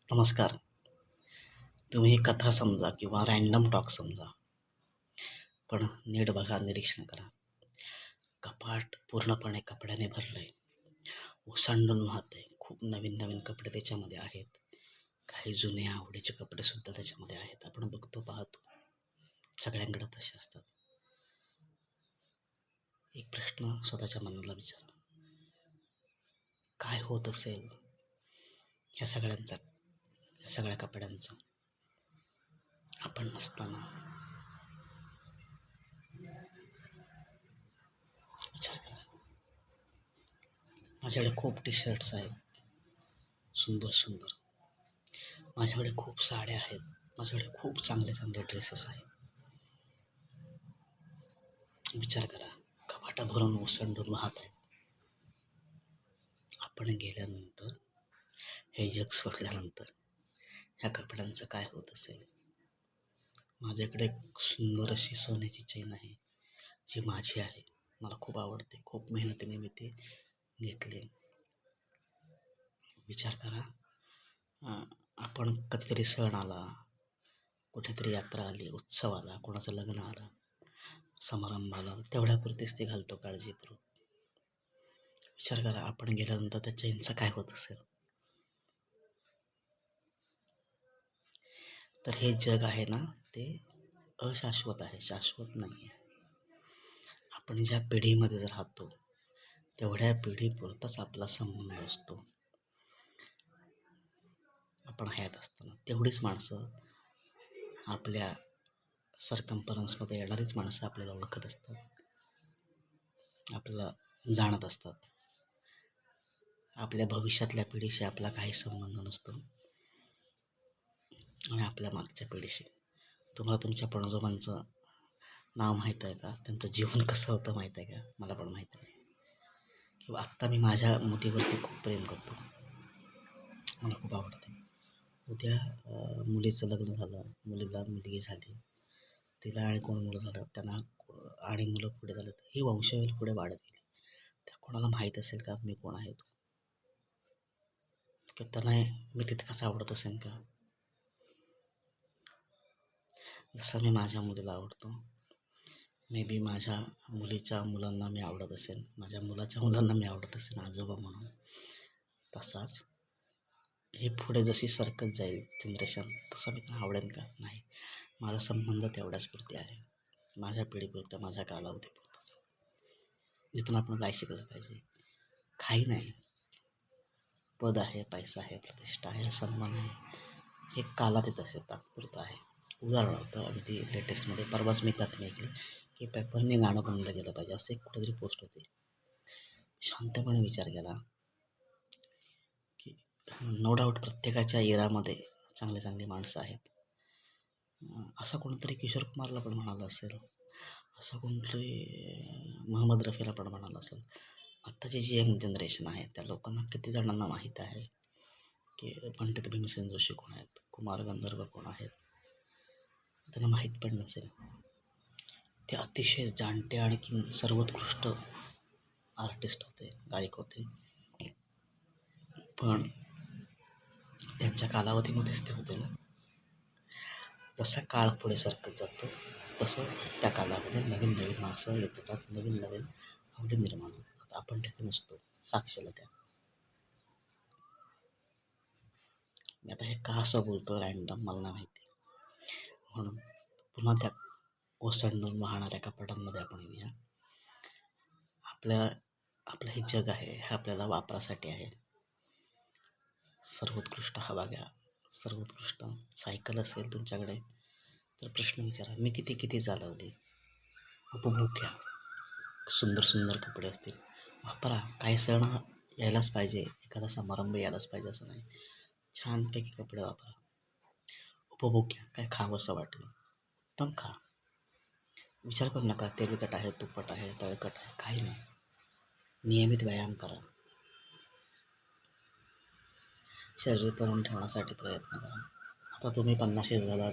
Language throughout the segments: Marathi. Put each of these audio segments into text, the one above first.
नमस्कार. तुम्ही ही कथा समजा किंवा रँडम टॉक समजा, पण नीट बघा, निरीक्षण करा. कपाट पूर्णपणे कपड्याने भरलंय, ओसंडून वाहतंय. खूप नवीन नवीन कपडे त्याच्यामध्ये आहेत. काही जुने आवडीचे कपडे सुद्धा त्याच्यामध्ये आहेत. आपण बघतो, पाहतो. सगळ्यांकडे तसे असतात. एक प्रश्न स्वतःच्या मनाला विचारा. काय होत असेल ह्या सगळ्यांचा, या सगळ्या कपड्यांचा आपण नसताना? विचार करा. माझ्याकडे खूप टी शर्ट्स आहेत, सुंदर सुंदर. माझ्याकडे खूप साड्या आहेत. माझ्याकडे खूप चांगले चांगले ड्रेसेस आहेत. विचार करा, कपाटा भरून ओसंडून वाहत आहेत. आपण गेल्यानंतर, हे जग सोडल्यानंतर ह्या कपड्यांचं काय होत असेल? माझ्याकडे एक सुंदर अशी सोन्याची चेन आहे, जी माझी आहे. मला खूप आवडते. खूप मेहनतीने मी ती घेतली. विचार करा, आपण कधीतरी सण आला, कुठेतरी यात्रा आली, उत्सव आला, कोणाचं लग्न आलं, समारंभ आला, तेवढ्यापुरतीच ते घालतो काळजीपूर्वक. विचार करा, आपण गेल्यानंतर त्या चेनचं काय होत असेल? तर हे जग आहे ना, ते अशाश्वत आहे, शाश्वत नाही आहे. आपण ज्या पिढीमध्ये जर राहतो, तेवढ्या पिढीपुरताच आपला संबंध असतो. आपण हयात असताना तेवढीच माणसं, आपल्या सरकम्फरन्समध्ये येणारीच माणसं आपल्याला ओळखत असतात, आपल्याला जाणत असतात. आपल्या भविष्यातल्या पिढीशी आपला काही संबंध नसतो, आणि आपल्या मागच्या पिढीशी. तुम्हाला तुमच्या पणजोबांचं नाव माहीत आहे का? त्यांचं जीवन कसं होतं माहीत आहे का? मला पण माहीत नाही. किंवा आत्ता मी माझ्या मुलीवरती खूप प्रेम करतो, मला खूप आवडते. उद्या मुलीचं लग्न झालं, मुलीला मुलगी झाली, तिला आणि कोण मुलं झालं, त्यांना आणि मुलं पुढे झालं, ही वंशावळ पुढे वाढत गेली. त्या कोणाला माहीत असेल का मी कोण आहे तो? किंवा त्यांना मी तितकाच आवडत असेल का? जसं मी माझ्या मुलीला आवडतो, मे बी माझ्या मुलीच्या मुलांना मी आवडत असेल, माझ्या मुलाच्या मुलांना मी आवडत असेल आजोबा म्हणून. तसाच हे पुढे जशी सरकत जाईल जनरेशन, तसं मी त्यांना आवडेल का? नाही. माझा संबंध तेवढ्याच पुरते आहे, माझ्या पिढीपुरता, माझ्या कालावधीपुरताच. जिथून आपण काय शिकलं पाहिजे? काही नाही. पद आहे, पैसा आहे, प्रतिष्ठा आहे, सन्मान आहे, हे कालातीत असे तात्पुरतं आहे. उदाहरणार्थ, अगदी लेटेस्टमध्ये परवाच मी बातमी ऐकली की पेपरने गाणं बंद केलं पाहिजे, असं एक कुठेतरी पोस्ट होती. शांतपणे विचार केला की नो डाऊट प्रत्येकाच्या इरामध्ये चांगले चांगली माणसं आहेत. असं कोणतरी किशोर कुमारला पण म्हणालं असेल, असं कोणतरी मोहम्मद रफीला पण म्हणालं असेल. आत्ताची जी यंग जनरेशन आहे, त्या लोकांना किती जणांना माहीत आहे की पंडित भीमसेन जोशी कोण आहेत, कुमार गंधर्व कोण आहेत? त्यांना माहीत पण नसेल. ते अतिशय जाणते आणि सर्वोत्कृष्ट आर्टिस्ट होते, गायक होते. पण त्यांच्या कालावधीमध्येच ते होते ना. जसा काळ पुढे सरकत जातो, तसं त्या काळामध्ये नवीन नवीन माणसं येत येतात, नवीन नवीन आवडी निर्माण होत येतात. आपण त्याचे नसतो साक्षीला त्या. मी आता हे का असं बोलतो रँडम, मला नाही माहिती. म्हणून पुन्हा त्या ओसंडून वाहणाऱ्या कपाटांमध्ये आपण येऊया. आपलं हे जग आहे, हे आपल्याला वापरासाठी आहे. सर्वोत्कृष्ट हवा घ्या, सर्वोत्कृष्ट सायकल असेल तुमच्याकडे तर प्रश्न विचारा, मी किती किती चालवली. उपभोग घ्या, सुंदर सुंदर कपडे असतील, वापरा. काही सण यायलाच पाहिजे, एखादा समारंभ यायलाच पाहिजे असं नाही. छानपैकी कपडे वापरा, उपभोग घ्या. काय खावंसं वाटलं, उत्तम खा. विचार करू नका तेलकट आहे, तुपट आहे, तळकट आहे, काही नाही. नियमित व्यायाम करा, शरीर तरुण ठेवण्यासाठी प्रयत्न करा. आता तुम्ही 50 झालात,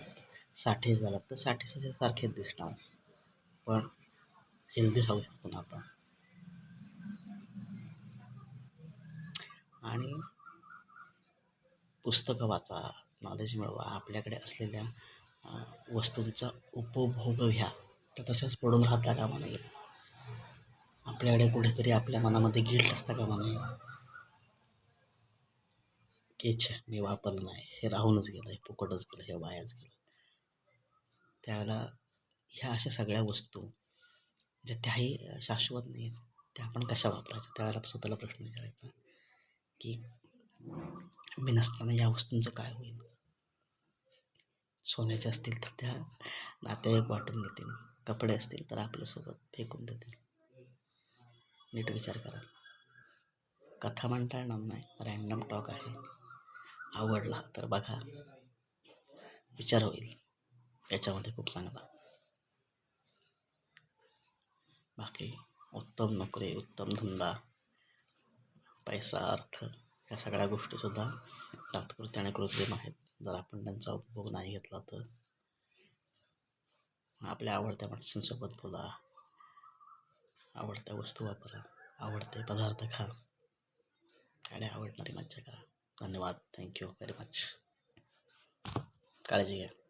60 झालात, तर 60 सारखेच दिसणार, पण हेल्दी राहू शकतो ना आपण. आणि पुस्तकं वाचा, नॉलेज मिळवा, आपल्याकडे असलेल्या वस्तूंचा उपभोग घ्या. तर तसंच पडून राहता कामा नये. आपल्याकडे कुठेतरी आपल्या मनामध्ये गिल्ट असता कामा नये की छे मी वापरलं नाही, हे राहूनच गेलं, हे फुकटच गेलं, हे वायाच गेलं. त्यावेळेला ह्या अशा सगळ्या वस्तू ज्या त्याही शाश्वत नाही आहेत, त्या आपण कशा वापरायच्या, त्यावेळेला स्वतःला प्रश्न विचारायचा की मी नसताना या वस्तूंचं काय होईल. सोन्याचे असतील तर त्या नातेवाईक वाटून घेतील, कपडे असतील तर आपल्यासोबत फेकून देतील. नीट विचार करा. कथा म्हणता येणार नाही, रॅन्डम टॉक आहे. आवडला तर बघा, विचार होईल याच्यामध्ये खूप चांगला. बाकी उत्तम नोकरी, उत्तम धंदा, पैसा, अर्थ या सगळ्या गोष्टीसुद्धा तात्पुरत्या आणि कृत्रिम आहेत. जर आपण त्यांचा उपभोग नाही घेतला तर आपल्या आवडत्या माणसांसोबत बोला, आवडत्या वस्तू वापरा, आवडते पदार्थ खा आणि आवडणारी मज्जा करा. धन्यवाद. Thank you very much. काळजी घ्या.